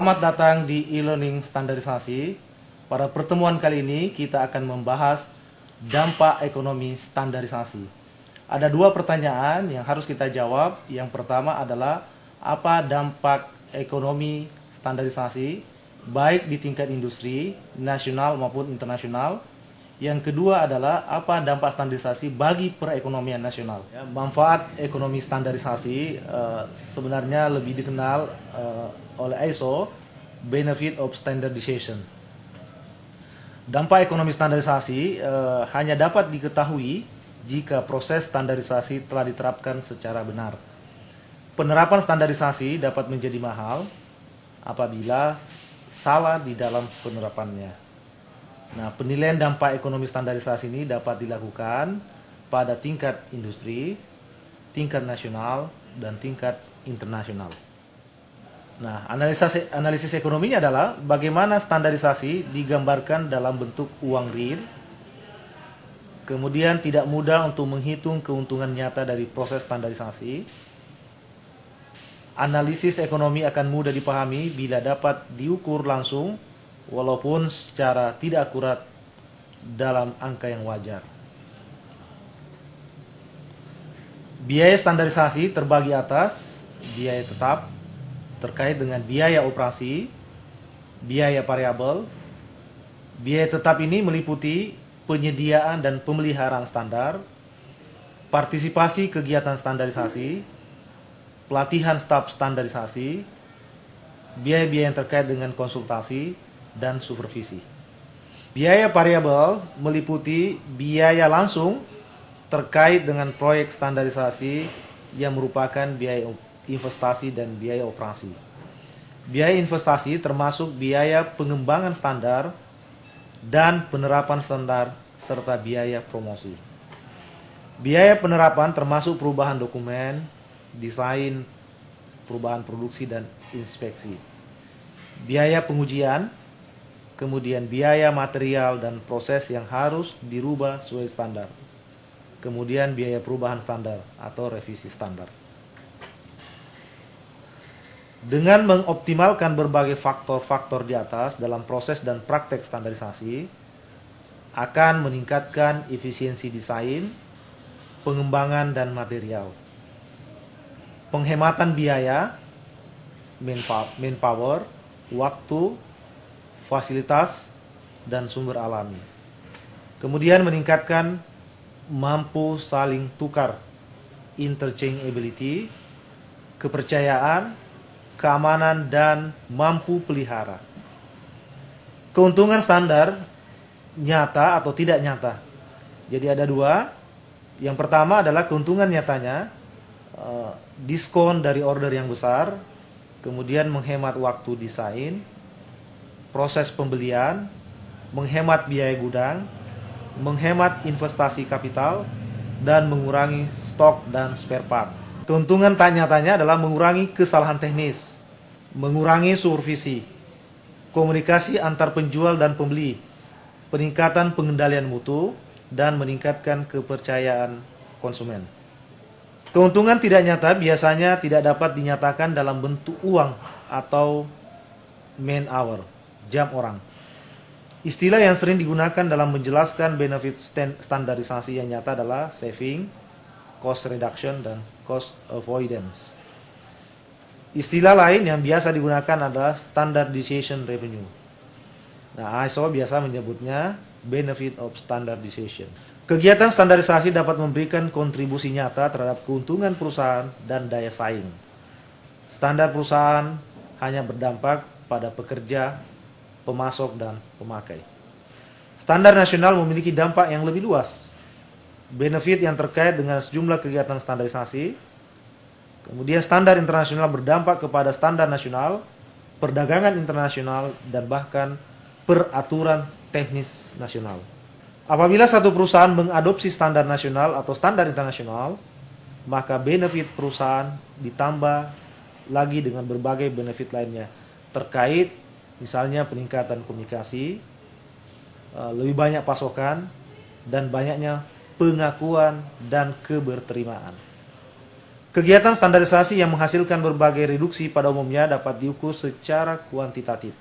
Selamat datang di e-learning standarisasi. Pada pertemuan kali ini kita akan membahas dampak ekonomi standarisasi. Ada dua pertanyaan yang harus kita jawab. Yang pertama adalah apa dampak ekonomi standarisasi baik di tingkat industri, nasional maupun internasional. Yang kedua adalah apa dampak standarisasi bagi perekonomian nasional. Manfaat ekonomi standarisasi sebenarnya lebih dikenal oleh ISO, Benefit of Standardization. Dampak ekonomi standarisasi hanya dapat diketahui jika proses standarisasi telah diterapkan secara benar. Penerapan standarisasi dapat menjadi mahal apabila salah di dalam penerapannya. Nah, penilaian dampak ekonomi standarisasi ini dapat dilakukan pada tingkat industri, tingkat nasional, dan tingkat internasional. Nah, analisis ekonominya adalah bagaimana standarisasi digambarkan dalam bentuk uang real, kemudian tidak mudah untuk menghitung keuntungan nyata dari proses standarisasi. Analisis ekonomi akan mudah dipahami bila dapat diukur langsung, walaupun secara tidak akurat dalam angka yang wajar. Biaya standarisasi terbagi atas biaya tetap terkait dengan biaya operasi, biaya variabel. Biaya tetap ini meliputi penyediaan dan pemeliharaan standar, partisipasi kegiatan standarisasi, pelatihan staf standarisasi, biaya-biaya yang terkait dengan konsultasi, dan supervisi. Biaya variabel meliputi biaya langsung terkait dengan proyek standarisasi yang merupakan biaya investasi dan biaya operasi. Biaya investasi termasuk biaya pengembangan standar dan penerapan standar serta biaya promosi. Biaya penerapan termasuk perubahan dokumen, desain, perubahan produksi, dan inspeksi. Biaya pengujian, kemudian biaya material dan proses yang harus dirubah sesuai standar. Kemudian biaya perubahan standar atau revisi standar. Dengan mengoptimalkan berbagai faktor-faktor di atas dalam proses dan praktek standarisasi, akan meningkatkan efisiensi desain, pengembangan dan material, penghematan biaya, manpower, waktu, fasilitas, dan sumber alami. Kemudian meningkatkan mampu saling tukar, interchangeability, kepercayaan, keamanan, dan mampu pelihara. Keuntungan standar nyata atau tidak nyata. Jadi ada dua. Yang pertama adalah keuntungan nyatanya, diskon dari order yang besar, kemudian menghemat waktu desain, proses pembelian, menghemat biaya gudang, menghemat investasi kapital, dan mengurangi stok dan spare part. Keuntungan tak nyatanya adalah mengurangi kesalahan teknis, mengurangi supervisi, komunikasi antar penjual dan pembeli, peningkatan pengendalian mutu, dan meningkatkan kepercayaan konsumen. Keuntungan tidak nyata biasanya tidak dapat dinyatakan dalam bentuk uang atau man hour, jam orang. Istilah yang sering digunakan dalam menjelaskan benefit standarisasi yang nyata adalah saving, cost reduction, dan cost avoidance. Istilah lain yang biasa digunakan adalah standardization revenue. Nah, ISO biasa menyebutnya benefit of standardization. Kegiatan standarisasi dapat memberikan kontribusi nyata terhadap keuntungan perusahaan dan daya saing. Standar perusahaan hanya berdampak pada pekerja, pemasok, dan pemakai. Standar nasional memiliki dampak yang lebih luas. Benefit yang terkait dengan sejumlah kegiatan standarisasi. Kemudian standar internasional berdampak kepada standar nasional, perdagangan internasional, dan bahkan peraturan teknis nasional. Apabila satu perusahaan mengadopsi standar nasional atau standar internasional, maka benefit perusahaan ditambah lagi dengan berbagai benefit lainnya terkait misalnya peningkatan komunikasi, lebih banyak pasokan, dan banyaknya pengakuan dan keberterimaan. Kegiatan standarisasi yang menghasilkan berbagai reduksi pada umumnya dapat diukur secara kuantitatif.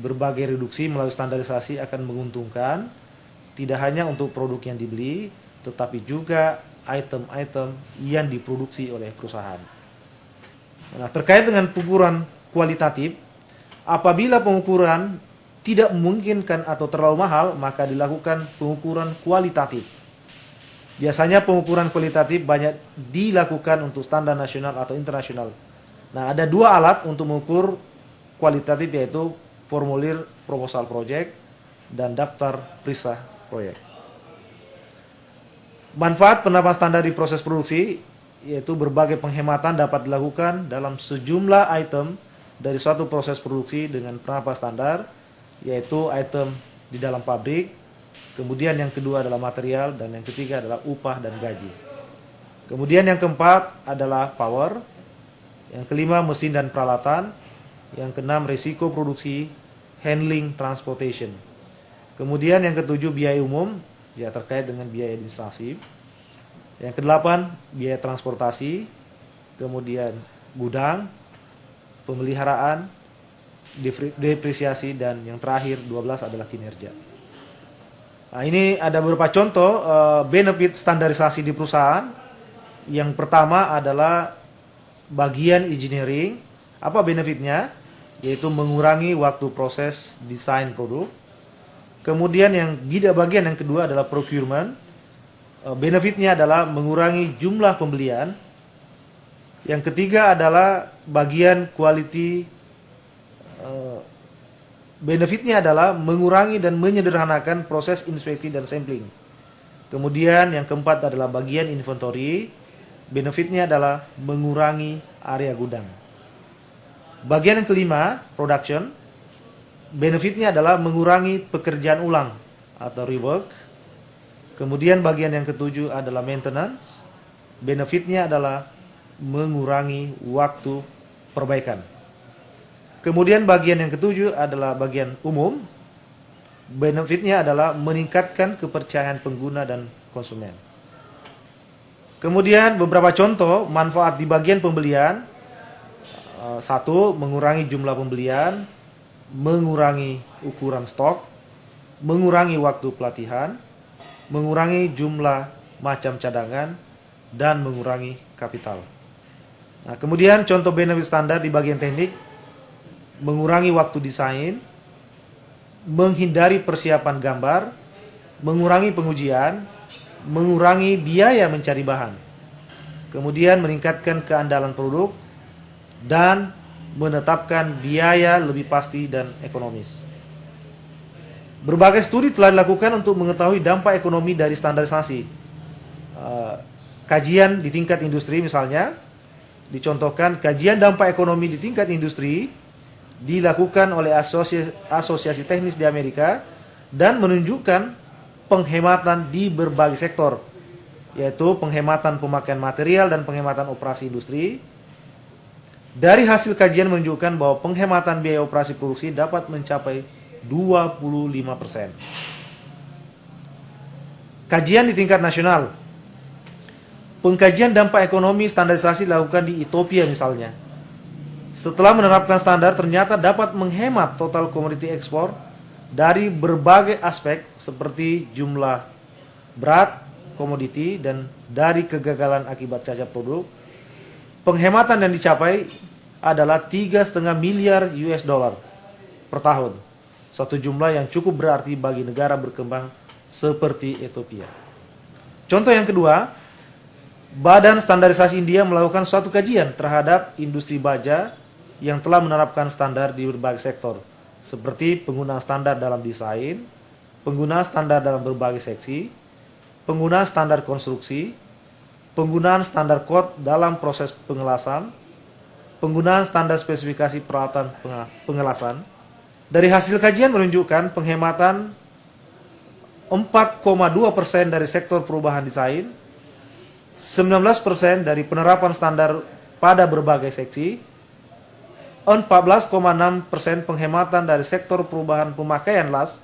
Berbagai reduksi melalui standarisasi akan menguntungkan tidak hanya untuk produk yang dibeli, tetapi juga item-item yang diproduksi oleh perusahaan. Nah, terkait dengan pengukuran kualitatif, apabila pengukuran tidak memungkinkan atau terlalu mahal, maka dilakukan pengukuran kualitatif. Biasanya pengukuran kualitatif banyak dilakukan untuk standar nasional atau internasional. Nah, ada dua alat untuk mengukur kualitatif, yaitu formulir proposal project dan daftar periksa proyek. Manfaat penerapan standar di proses produksi, yaitu berbagai penghematan dapat dilakukan dalam sejumlah item dari suatu proses produksi dengan penerapan standar, yaitu item di dalam pabrik. Kemudian yang kedua adalah material, dan yang ketiga adalah upah dan gaji. Kemudian yang keempat adalah power, yang kelima mesin dan peralatan, yang keenam risiko produksi, handling, transportation. Kemudian yang ketujuh biaya umum, ya terkait dengan biaya administrasi. Yang kedelapan biaya transportasi, kemudian gudang, pemeliharaan, depresiasi, dan yang terakhir 12 adalah kinerja. Nah, ini ada beberapa contoh benefit standarisasi di perusahaan. Yang pertama adalah bagian engineering. Apa benefitnya? Yaitu mengurangi waktu proses desain produk. Kemudian bagian yang kedua adalah procurement. Benefitnya adalah mengurangi jumlah pembelian. Yang ketiga adalah bagian quality. Benefitnya adalah mengurangi dan menyederhanakan proses inspeksi dan sampling. Kemudian yang keempat adalah bagian inventory. Benefitnya adalah mengurangi area gudang. Bagian yang kelima, production. Benefitnya adalah mengurangi pekerjaan ulang atau rework. Kemudian bagian yang ketujuh adalah maintenance. Benefitnya adalah mengurangi waktu perbaikan. Kemudian bagian yang ketujuh adalah bagian umum. Benefitnya adalah meningkatkan kepercayaan pengguna dan konsumen. Kemudian beberapa contoh manfaat di bagian pembelian. Satu, mengurangi jumlah pembelian, mengurangi ukuran stok, mengurangi waktu pelatihan, mengurangi jumlah macam cadangan, dan mengurangi kapital. Nah, kemudian contoh benefit standar di bagian teknik, mengurangi waktu desain, menghindari persiapan gambar, mengurangi pengujian, mengurangi biaya mencari bahan, kemudian meningkatkan keandalan produk, dan menetapkan biaya lebih pasti dan ekonomis. Berbagai studi telah dilakukan untuk mengetahui dampak ekonomi dari standarisasi. Kajian di tingkat industri misalnya, dicontohkan kajian dampak ekonomi di tingkat industri dilakukan oleh asosiasi teknis di Amerika dan menunjukkan penghematan di berbagai sektor, yaitu penghematan pemakaian material dan penghematan operasi industri. Dari hasil kajian menunjukkan bahwa penghematan biaya operasi produksi dapat mencapai 25%. Kajian di tingkat nasional. Pengkajian dampak ekonomi standarisasi dilakukan di Ethiopia misalnya. Setelah menerapkan standar, ternyata dapat menghemat total komoditi ekspor dari berbagai aspek seperti jumlah berat komoditi dan dari kegagalan akibat cacat produk. Penghematan yang dicapai adalah 3,5 miliar US dollar per tahun. Satu jumlah yang cukup berarti bagi negara berkembang seperti Ethiopia. Contoh yang kedua, Badan Standarisasi India melakukan suatu kajian terhadap industri baja yang telah menerapkan standar di berbagai sektor, seperti penggunaan standar dalam desain, penggunaan standar dalam berbagai seksi, penggunaan standar konstruksi, penggunaan standar kode dalam proses pengelasan, penggunaan standar spesifikasi peralatan pengelasan. Dari hasil kajian menunjukkan penghematan 4,2% dari sektor perubahan desain, 19% dari penerapan standar pada berbagai seksi, 14,6% penghematan dari sektor perubahan pemakaian las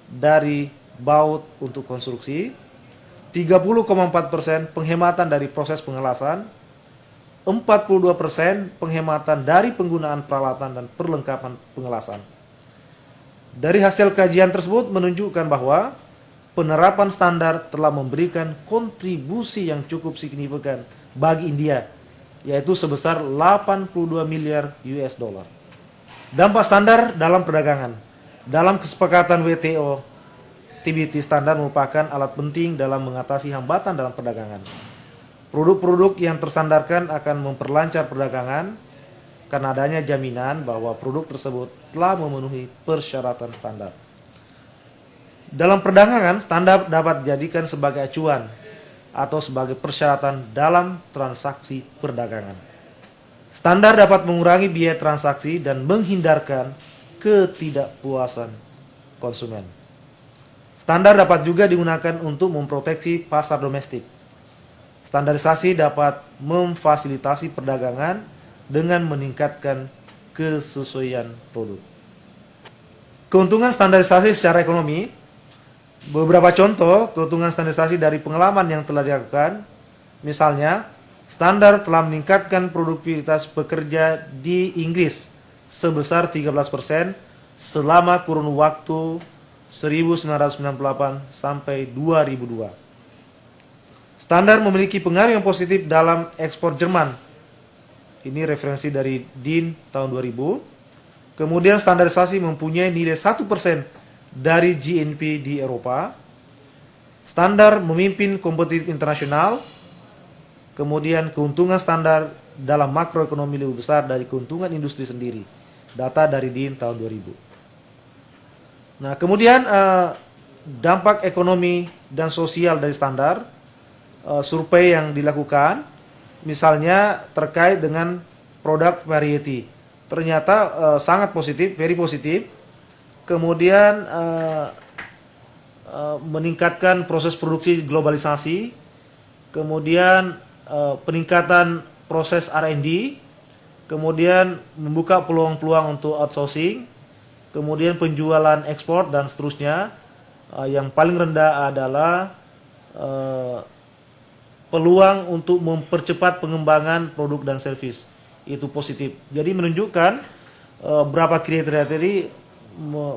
dari baut untuk konstruksi, 30,4% penghematan dari proses pengelasan, 42% penghematan dari penggunaan peralatan dan perlengkapan pengelasan. Dari hasil kajian tersebut menunjukkan bahwa penerapan standar telah memberikan kontribusi yang cukup signifikan bagi India, yaitu sebesar 82 miliar US dollar. Dampak standar dalam perdagangan. Dalam kesepakatan WTO, TBT standar merupakan alat penting dalam mengatasi hambatan dalam perdagangan. Produk-produk yang tersandarkan akan memperlancar perdagangan karena adanya jaminan bahwa produk tersebut telah memenuhi persyaratan standar. Dalam perdagangan, standar dapat dijadikan sebagai acuan atau sebagai persyaratan dalam transaksi perdagangan. Standar dapat mengurangi biaya transaksi dan menghindarkan ketidakpuasan konsumen. Standar dapat juga digunakan untuk memproteksi pasar domestik. Standarisasi dapat memfasilitasi perdagangan dengan meningkatkan kesesuaian produk. Keuntungan standarisasi secara ekonomi. Beberapa contoh keuntungan standarisasi dari pengalaman yang telah dilakukan. Misalnya, standar telah meningkatkan produktivitas pekerja di Inggris sebesar 13% selama kurun waktu 1998 sampai 2002. Standar memiliki pengaruh yang positif dalam ekspor Jerman. Ini referensi dari DIN tahun 2000. Kemudian standarisasi mempunyai nilai 1% dari GNP di Eropa. Standar memimpin kompetitif internasional. Kemudian keuntungan standar dalam makroekonomi lebih besar dari keuntungan industri sendiri. Data dari DIN tahun 2000. Nah, kemudian dampak ekonomi dan sosial dari standar. Survei yang dilakukan, misalnya terkait dengan produk variety, ternyata sangat positif, very positif. Kemudian meningkatkan proses produksi globalisasi, kemudian peningkatan proses R&D, kemudian membuka peluang-peluang untuk outsourcing, kemudian penjualan ekspor dan seterusnya. Yang paling rendah adalah peluang untuk mempercepat pengembangan produk dan servis. Itu positif. Jadi menunjukkan berapa kriteria tadi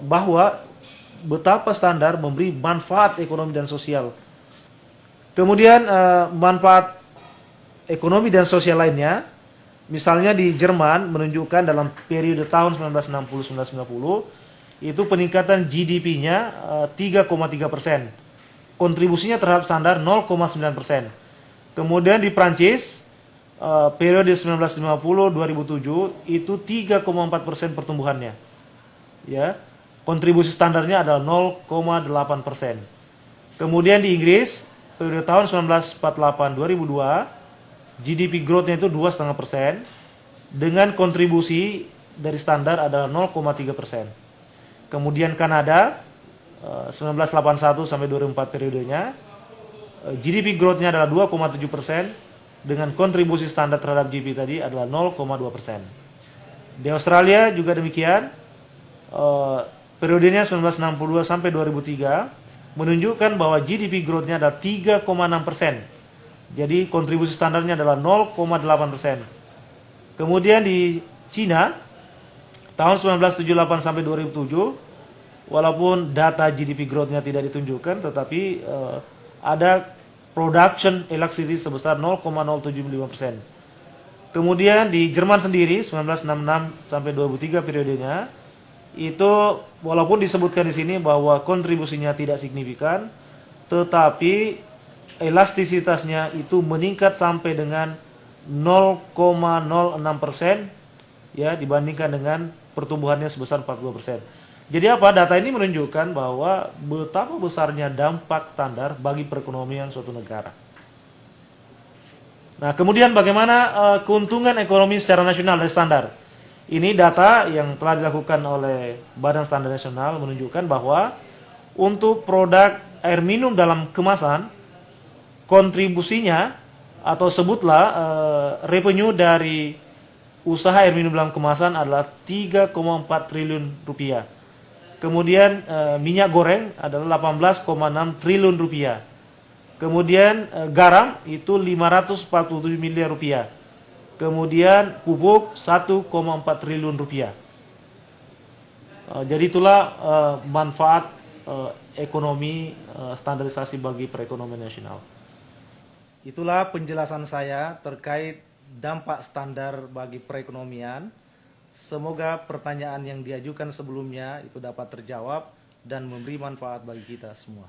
bahwa betapa standar memberi manfaat ekonomi dan sosial. Kemudian manfaat ekonomi dan sosial lainnya, misalnya di Jerman menunjukkan dalam periode tahun 1960-1990 itu peningkatan GDP-nya 3,3%. Kontribusinya terhadap standar 0,9%. Kemudian di Prancis periode 1950-2007 itu 3,4% pertumbuhannya. Ya, kontribusi standarnya adalah 0,8%. Kemudian di Inggris periode tahun 1948-2002 GDP growth-nya itu 2,5% dengan kontribusi dari standar adalah 0,3%. Kemudian Kanada 1981 sampai 2004 periodenya GDP growth-nya adalah 2,7% dengan kontribusi standar terhadap GDP tadi adalah 0,2%. Di Australia juga demikian, periodenya 1962 sampai 2003 menunjukkan bahwa GDP growth-nya adalah 3,6%. Jadi kontribusi standarnya adalah 0,8%. Kemudian di Cina tahun 1978 sampai 2007, walaupun data GDP growth-nya tidak ditunjukkan, tetapi ada production elasticity sebesar 0,075%. Kemudian di Jerman sendiri 1966 sampai 2003 periodenya itu walaupun disebutkan di sini bahwa kontribusinya tidak signifikan, tetapi elastisitasnya itu meningkat sampai dengan 0,06% ya dibandingkan dengan pertumbuhannya sebesar 42%. Jadi apa? Data ini menunjukkan bahwa betapa besarnya dampak standar bagi perekonomian suatu negara. Nah, kemudian bagaimana keuntungan ekonomi secara nasional dari standar? Ini data yang telah dilakukan oleh Badan Standar Nasional menunjukkan bahwa untuk produk air minum dalam kemasan, kontribusinya atau sebutlah revenue dari usaha air minum dalam kemasan adalah 3,4 triliun rupiah. Kemudian minyak goreng adalah 18,6 triliun rupiah. Kemudian garam itu 547 miliar rupiah. kemudian pupuk 1,4 triliun rupiah. Jadi itulah manfaat ekonomi standarisasi bagi perekonomian nasional. Itulah penjelasan saya terkait dampak standar bagi perekonomian. Semoga pertanyaan yang diajukan sebelumnya itu dapat terjawab dan memberi manfaat bagi kita semua.